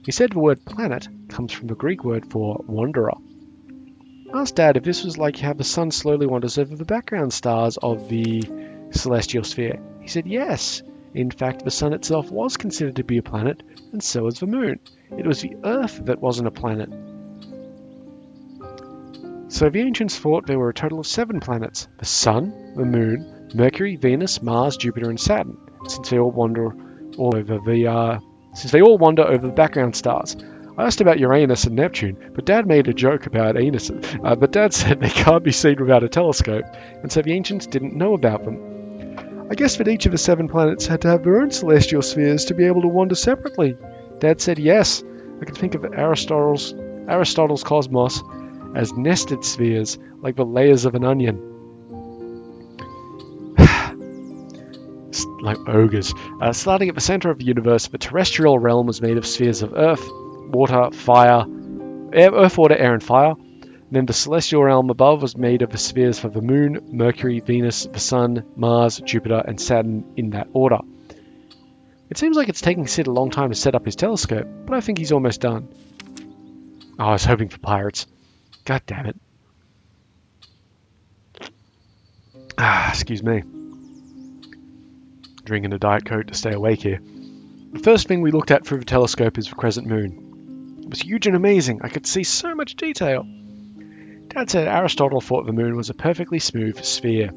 He said the word planet comes from the Greek word for wanderer. I asked Dad if this was like how the sun slowly wanders over the background stars of the celestial sphere. He said yes. In fact, the sun itself was considered to be a planet, and so was the moon. It was the Earth that wasn't a planet. So the ancients thought there were a total of 7 planets: the Sun, the Moon, Mercury, Venus, Mars, Jupiter, and Saturn, since they all wander over the background stars. I asked about Uranus and Neptune, but Dad made a joke about Venus. But Dad said they can't be seen without a telescope, and so the ancients didn't know about them. I guess that each of the 7 planets had to have their own celestial spheres to be able to wander separately. Dad said yes. I could think of Aristotle's cosmos as nested spheres, like the layers of an onion. Like ogres. Starting at the center of the universe, the terrestrial realm was made of spheres of earth, water, air, and fire. Then the celestial realm above was made of the spheres for the Moon, Mercury, Venus, the Sun, Mars, Jupiter, and Saturn in that order. It seems like it's taking Sid a long time to set up his telescope, but I think he's almost done. Oh, I was hoping for pirates. God damn it. Excuse me. Drinking a Diet Coke to stay awake here. The first thing we looked at through the telescope is the Crescent Moon. It was huge and amazing. I could see so much detail. Dad said Aristotle thought the moon was a perfectly smooth sphere.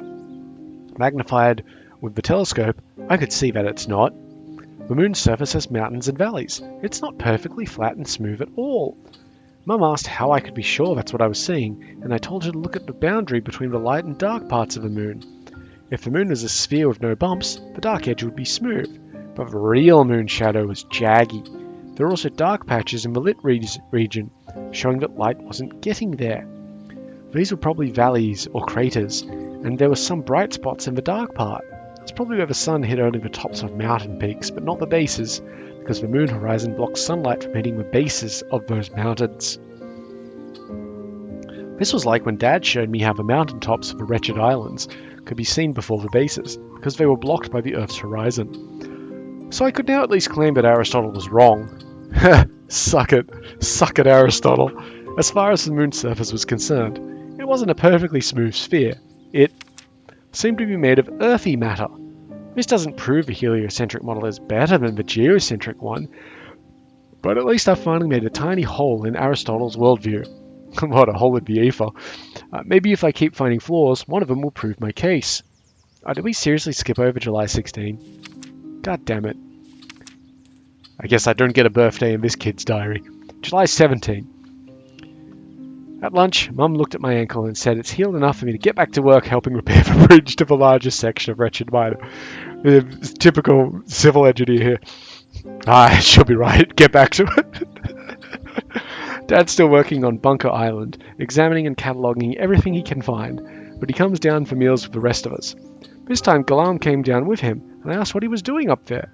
Magnified with the telescope, I could see that it's not. The moon's surface has mountains and valleys. It's not perfectly flat and smooth at all. Mum asked how I could be sure that's what I was seeing, and I told her to look at the boundary between the light and dark parts of the moon. If the moon was a sphere with no bumps, the dark edge would be smooth, but the real moon shadow was jaggy. There were also dark patches in the lit region, showing that light wasn't getting there. These were probably valleys or craters, and there were some bright spots in the dark part. It's probably where the sun hit only the tops of mountain peaks, but not the bases, because the moon horizon blocks sunlight from hitting the bases of those mountains. This was like when Dad showed me how the mountaintops of the wretched islands could be seen before the bases, because they were blocked by the Earth's horizon. So I could now at least claim that Aristotle was wrong. Suck it, Aristotle. As far as the moon's surface was concerned, it wasn't a perfectly smooth sphere. It seemed to be made of earthy matter. This doesn't prove the heliocentric model is better than the geocentric one, but at least I finally made a tiny hole in Aristotle's worldview. What a hole in the ether. Maybe if I keep finding flaws, one of them will prove my case. Did we seriously skip over July 16? God damn it. I guess I don't get a birthday in this kid's diary. July 17. At lunch, Mum looked at my ankle and said it's healed enough for me to get back to work helping repair the bridge to the largest section of wretched minor. Typical civil engineer here. She'll be right. Get back to it. Dad's still working on Bunker Island, examining and cataloguing everything he can find, but he comes down for meals with the rest of us. This time, Galam came down with him, and I asked what he was doing up there.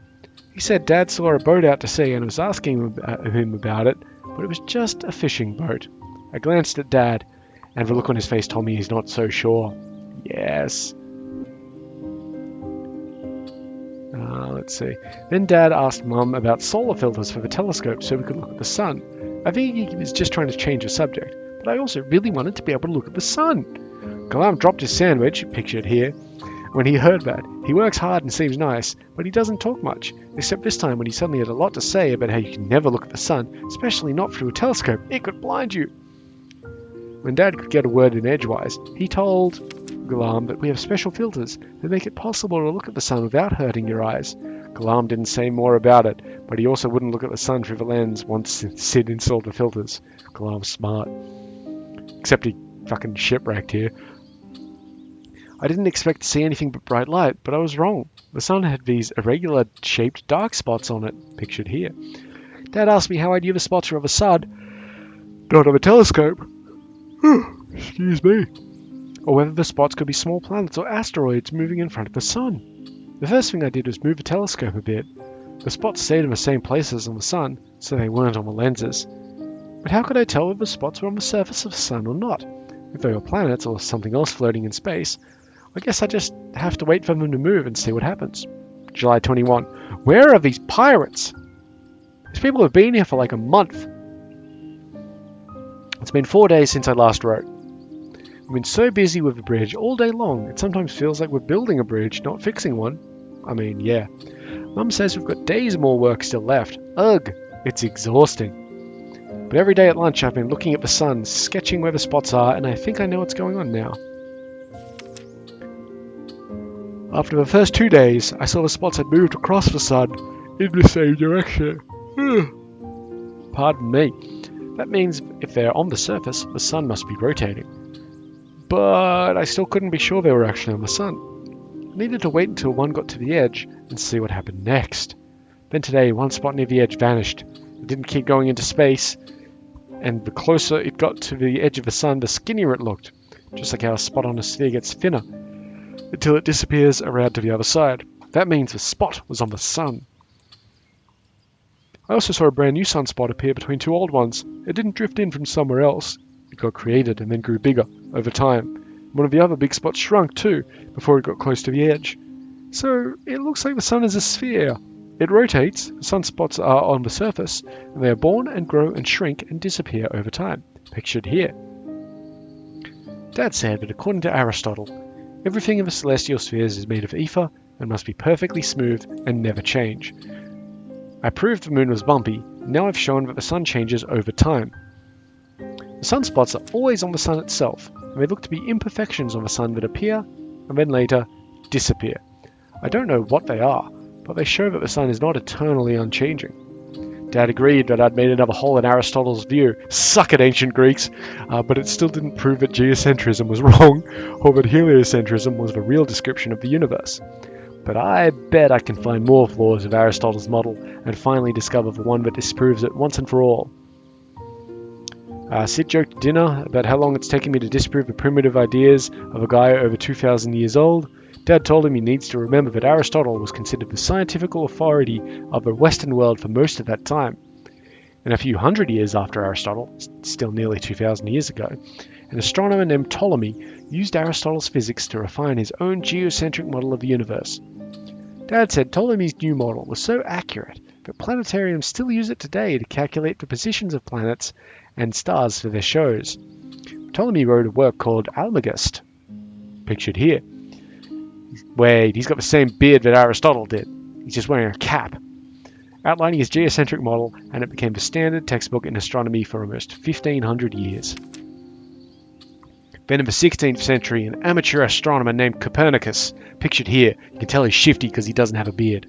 He said Dad saw a boat out to sea and was asking him about it, but it was just a fishing boat. I glanced at Dad, and the look on his face told me he's not so sure. Yes. Let's see. Then Dad asked Mum about solar filters for the telescope so we could look at the sun. I think he was just trying to change the subject, but I also really wanted to be able to look at the sun. Galam dropped his sandwich, pictured here, when he heard that. He works hard and seems nice, but he doesn't talk much, except this time when he suddenly had a lot to say about how you can never look at the sun, especially not through a telescope. It could blind you. When Dad could get a word in edgewise, he told Galam that we have special filters that make it possible to look at the sun without hurting your eyes. Galam didn't say more about it, but he also wouldn't look at the sun through the lens once Sid installed the filters. Galam's smart. Except he fucking shipwrecked here. I didn't expect to see anything but bright light, but I was wrong. The sun had these irregular shaped dark spots on it, pictured here. Dad asked me how I knew the spots were of a sun, not of a telescope. Excuse me. Or whether the spots could be small planets or asteroids moving in front of the sun. The first thing I did was move the telescope a bit. The spots stayed in the same places on the sun, so they weren't on the lenses. But how could I tell if the spots were on the surface of the sun or not? If they were planets or something else floating in space, I guess I just have to wait for them to move and see what happens. July 21. Where are these pirates? These people have been here for like a month. It's been 4 days since I last wrote. We've been so busy with the bridge all day long, it sometimes feels like we're building a bridge, not fixing one. I mean, yeah. Mum says we've got days more work still left. Ugh, it's exhausting. But every day at lunch I've been looking at the sun, sketching where the spots are, and I think I know what's going on now. After the first 2 days, I saw the spots had moved across the sun in the same direction. Pardon me. That means if they're on the surface, the sun must be rotating. But I still couldn't be sure they were actually on the sun. I needed to wait until one got to the edge and see what happened next. Then today, one spot near the edge vanished. It didn't keep going into space, and the closer it got to the edge of the sun, the skinnier it looked. Just like how a spot on a sphere gets thinner, until it disappears around to the other side. That means the spot was on the sun. I also saw a brand new sunspot appear between two old ones. It didn't drift in from somewhere else. It got created and then grew bigger over time. One of the other big spots shrunk too before it got close to the edge. So it looks like the sun is a sphere. It rotates, the sunspots are on the surface, and they are born and grow and shrink and disappear over time. Pictured here. Dad said that according to Aristotle, everything in the celestial spheres is made of ether and must be perfectly smooth and never change. I proved the moon was bumpy, and now I've shown that the sun changes over time. The sunspots are always on the sun itself, and they look to be imperfections on the sun that appear and then later disappear. I don't know what they are, but they show that the sun is not eternally unchanging. Dad agreed that I'd made another hole in Aristotle's view. Suck it, ancient Greeks! But it still didn't prove that geocentrism was wrong, or that heliocentrism was the real description of the universe. But I bet I can find more flaws of Aristotle's model and finally discover the one that disproves it once and for all. Sid joked at dinner about how long it's taken me to disprove the primitive ideas of a guy over 2,000 years old. Dad told him he needs to remember that Aristotle was considered the scientific authority of the Western world for most of that time. And a few hundred years after Aristotle, still nearly 2,000 years ago, an astronomer named Ptolemy used Aristotle's physics to refine his own geocentric model of the universe. Dad said Ptolemy's new model was so accurate that planetariums still use it today to calculate the positions of planets and stars for their shows. Ptolemy wrote a work called Almagest, pictured here. Wait, he's got the same beard that Aristotle did. He's just wearing a cap. Outlining his geocentric model, and it became the standard textbook in astronomy for almost 1,500 years. Then in the 16th century, an amateur astronomer named Copernicus, pictured here, you can tell he's shifty because he doesn't have a beard,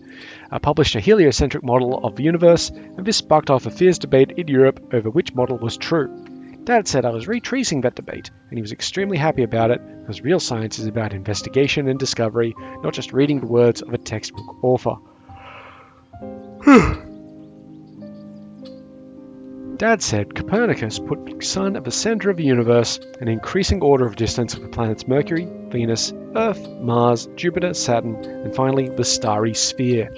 published a heliocentric model of the universe, and this sparked off a fierce debate in Europe over which model was true. Dad said I was retracing that debate, and he was extremely happy about it, because real science is about investigation and discovery, not just reading the words of a textbook author. Dad said Copernicus put the sun at the center of the universe, an increasing order of distance of the planets Mercury, Venus, Earth, Mars, Jupiter, Saturn, and finally the starry sphere.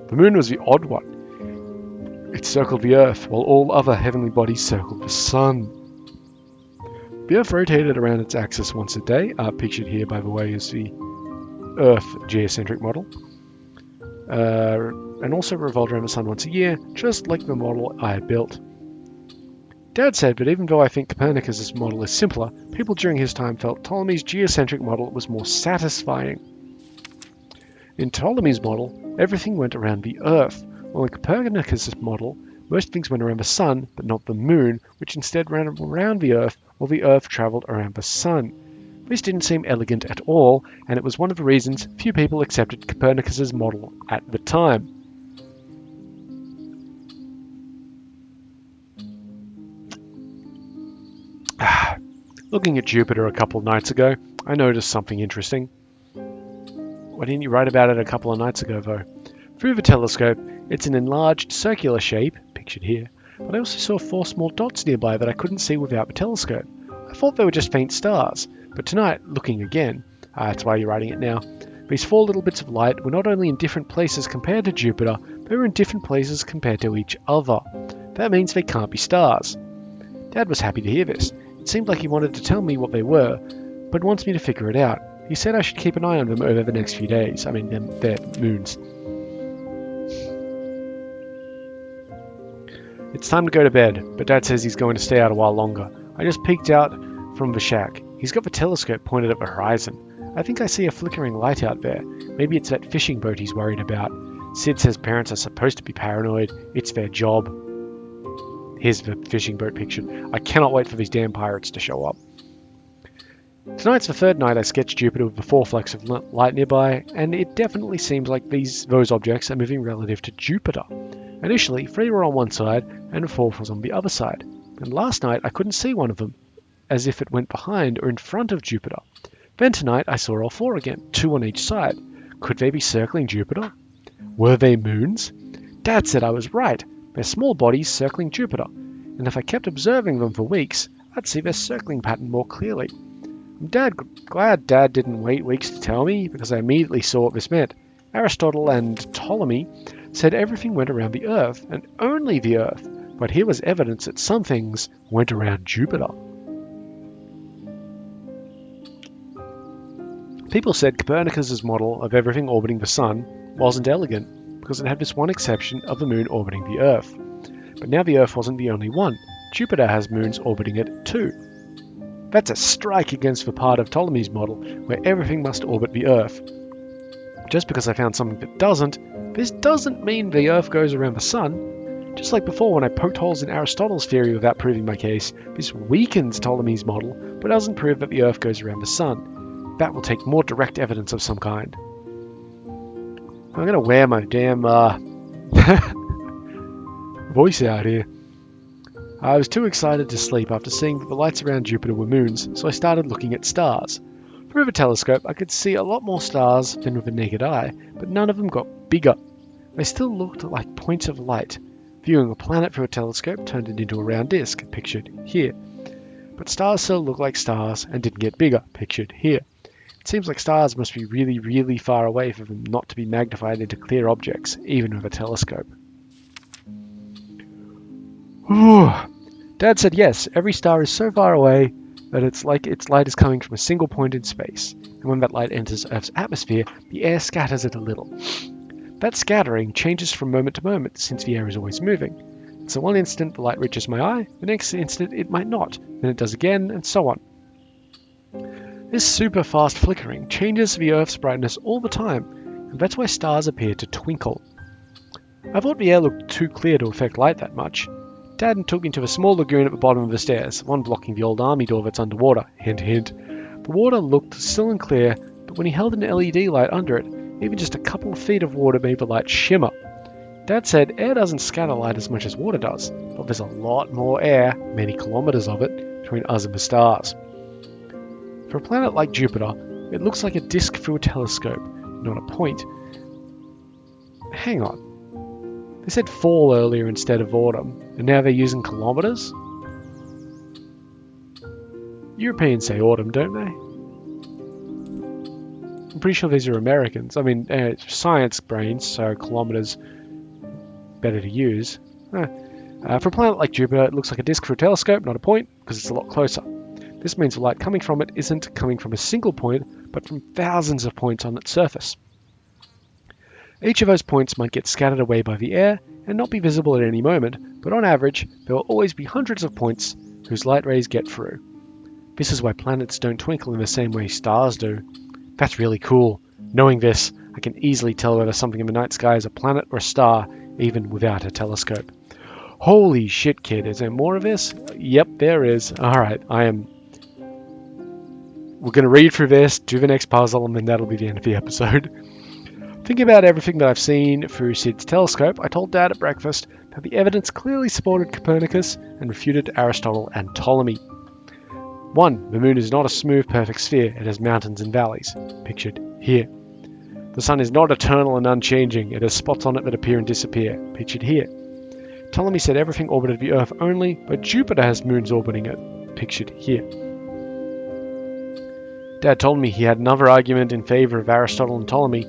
The moon was the odd one. It circled the Earth, while all other heavenly bodies circled the sun. The Earth rotated around its axis once a day, pictured here by the way is the Earth geocentric model, and also revolved around the sun once a year, just like the model I had built. Dad said that even though I think Copernicus' model is simpler, people during his time felt Ptolemy's geocentric model was more satisfying. In Ptolemy's model, everything went around the Earth, while in Copernicus' model, most things went around the sun, but not the moon, which instead ran around the Earth, while the Earth travelled around the sun. This didn't seem elegant at all, and it was one of the reasons few people accepted Copernicus' model at the time. Looking at Jupiter a couple of nights ago, I noticed something interesting. Why didn't you write about it a couple of nights ago, though? Through the telescope, it's an enlarged circular shape, pictured here, but I also saw 4 small dots nearby that I couldn't see without the telescope. I thought they were just faint stars, but tonight, looking again, that's why you're writing it now, these 4 little bits of light were not only in different places compared to Jupiter, they were in different places compared to each other. That means they can't be stars. Dad was happy to hear this. It seemed like he wanted to tell me what they were, but wants me to figure it out. He said I should keep an eye on them over the next few days. I mean, their moons. It's time to go to bed, but Dad says he's going to stay out a while longer. I just peeked out from the shack. He's got the telescope pointed at the horizon. I think I see a flickering light out there. Maybe it's that fishing boat he's worried about. Sid says parents are supposed to be paranoid. It's their job. Here's the fishing boat picture. I cannot wait for these damn pirates to show up. Tonight's the 3rd night I sketched Jupiter with the 4 flecks of light nearby, and it definitely seems like those objects are moving relative to Jupiter. Initially, 3 were on one side, and the 4th was on the other side. And last night I couldn't see one of them, as if it went behind or in front of Jupiter. Then tonight I saw all 4 again, 2 on each side. Could they be circling Jupiter? Were they moons? Dad said I was right. They're small bodies circling Jupiter, and if I kept observing them for weeks, I'd see their circling pattern more clearly. I'm glad Dad didn't wait weeks to tell me, because I immediately saw what this meant. Aristotle and Ptolemy said everything went around the Earth, and only the Earth, but here was evidence that some things went around Jupiter. People said Copernicus' model of everything orbiting the Sun wasn't elegant, because it had this one exception of the moon orbiting the Earth. But now the Earth wasn't the only one. Jupiter has moons orbiting it too. That's a strike against the part of Ptolemy's model, where everything must orbit the Earth. Just because I found something that doesn't, this doesn't mean the Earth goes around the Sun. Just like before when I poked holes in Aristotle's theory without proving my case, this weakens Ptolemy's model, but doesn't prove that the Earth goes around the Sun. That will take more direct evidence of some kind. I'm gonna wear my damn voice out here. I was too excited to sleep after seeing that the lights around Jupiter were moons, so I started looking at stars. Through the telescope, I could see a lot more stars than with the naked eye, but none of them got bigger. They still looked like points of light. Viewing a planet through a telescope turned it into a round disk, pictured here. But stars still look like stars and didn't get bigger, pictured here. It seems like stars must be really, really far away for them not to be magnified into clear objects, even with a telescope. Dad said yes, every star is so far away that it's like its light is coming from a single point in space, and when that light enters Earth's atmosphere, the air scatters it a little. That scattering changes from moment to moment, since the air is always moving. So one instant the light reaches my eye, the next instant it might not, then it does again, and so on. This super fast flickering changes the Earth's brightness all the time, and that's why stars appear to twinkle. I thought the air looked too clear to affect light that much. Dad took me to a small lagoon at the bottom of the stairs, one blocking the old army door that's underwater, hint hint. The water looked still and clear, but when he held an LED light under it, even just a couple of feet of water made the light shimmer. Dad said air doesn't scatter light as much as water does, but there's a lot more air, many kilometers of it, between us and the stars. For a planet like Jupiter, it looks like a disk through a telescope, not a point. Hang on. They said fall earlier instead of autumn, and now they're using kilometers? Europeans say autumn, don't they? I'm pretty sure these are Americans. I mean, science brains, so kilometers better to use. For a planet like Jupiter, it looks like a disk through a telescope, not a point, because it's a lot closer. This means the light coming from it isn't coming from a single point, but from thousands of points on its surface. Each of those points might get scattered away by the air and not be visible at any moment, but on average, there will always be hundreds of points whose light rays get through. This is why planets don't twinkle in the same way stars do. That's really cool. Knowing this, I can easily tell whether something in the night sky is a planet or a star, even without a telescope. Holy shit, kid, is there more of this? Yep, there is. Alright, we're going to read through this, do the next puzzle, and then that'll be the end of the episode. Thinking about everything that I've seen through Sid's telescope, I told Dad at breakfast that the evidence clearly supported Copernicus and refuted Aristotle and Ptolemy. 1. The moon is not a smooth, perfect sphere. It has mountains and valleys, pictured here. The sun is not eternal and unchanging. It has spots on it that appear and disappear, pictured here. Ptolemy said everything orbited the Earth only, but Jupiter has moons orbiting it, pictured here. Dad told me he had another argument in favor of Aristotle and Ptolemy.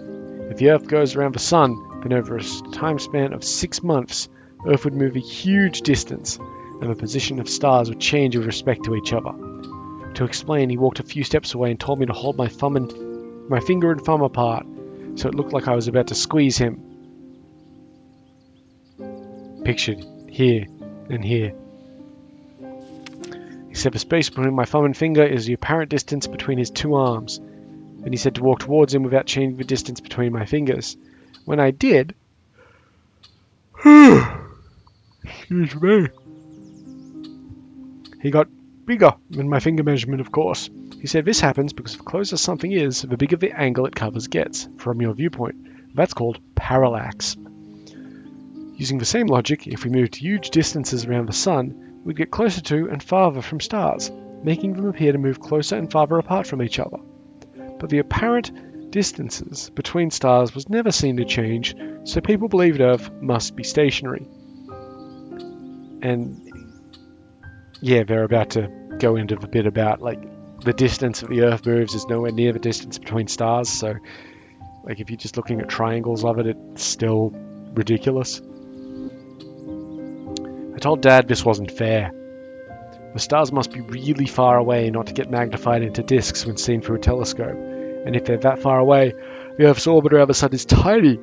If the Earth goes around the Sun, then over a time span of 6 months, Earth would move a huge distance, and the position of stars would change with respect to each other. To explain, he walked a few steps away and told me to hold my finger and thumb apart, so it looked like I was about to squeeze him. Pictured here and here. He said the space between my thumb and finger is the apparent distance between his two arms. Then he said to walk towards him without changing the distance between my fingers. When I did... Excuse me. He got bigger than my finger measurement, of course. He said this happens because the closer something is, the bigger the angle it covers gets, from your viewpoint. That's called parallax. Using the same logic, if we moved huge distances around the Sun, we'd get closer to and farther from stars, making them appear to move closer and farther apart from each other. But the apparent distances between stars was never seen to change, so people believed Earth must be stationary. And yeah, they're about to go into the bit about the distance that the Earth moves is nowhere near the distance between stars, so if you're just looking at triangles of it, it's still ridiculous. I told Dad this wasn't fair. The stars must be really far away not to get magnified into disks when seen through a telescope, and if they're that far away, the Earth's orbit around the Sun is tiny.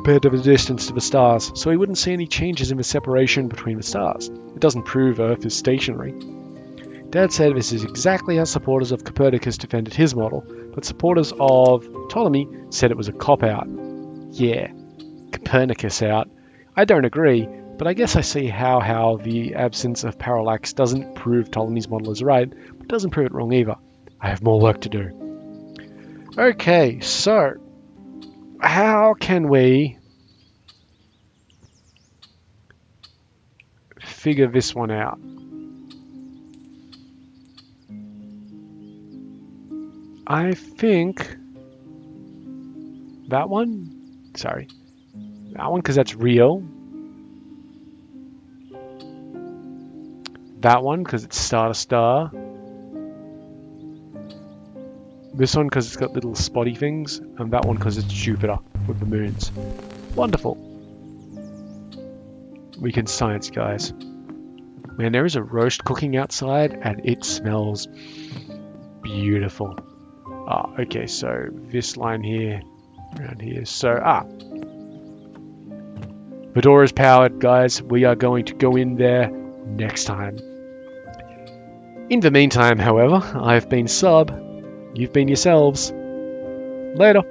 compared to the distance to the stars, so he wouldn't see any changes in the separation between the stars. It doesn't prove Earth is stationary. Dad said this is exactly how supporters of Copernicus defended his model, but supporters of Ptolemy said it was a cop-out. Yeah, Copernicus out. I don't agree, but I guess I see how the absence of parallax doesn't prove Ptolemy's model is right, but doesn't prove it wrong either. I have more work to do. Okay, so how can we figure this one out? I think that one, because that's real. That one because it's star to star. This one because it's got little spotty things, and that one because it's Jupiter with the moons. Wonderful. We can science, guys. Man, there is a roast cooking outside, and it smells beautiful. Okay, so this line here, around here. So, the door is powered, guys. We are going to go in there next time. In the meantime, however, I've been Sub. You've been yourselves. Later.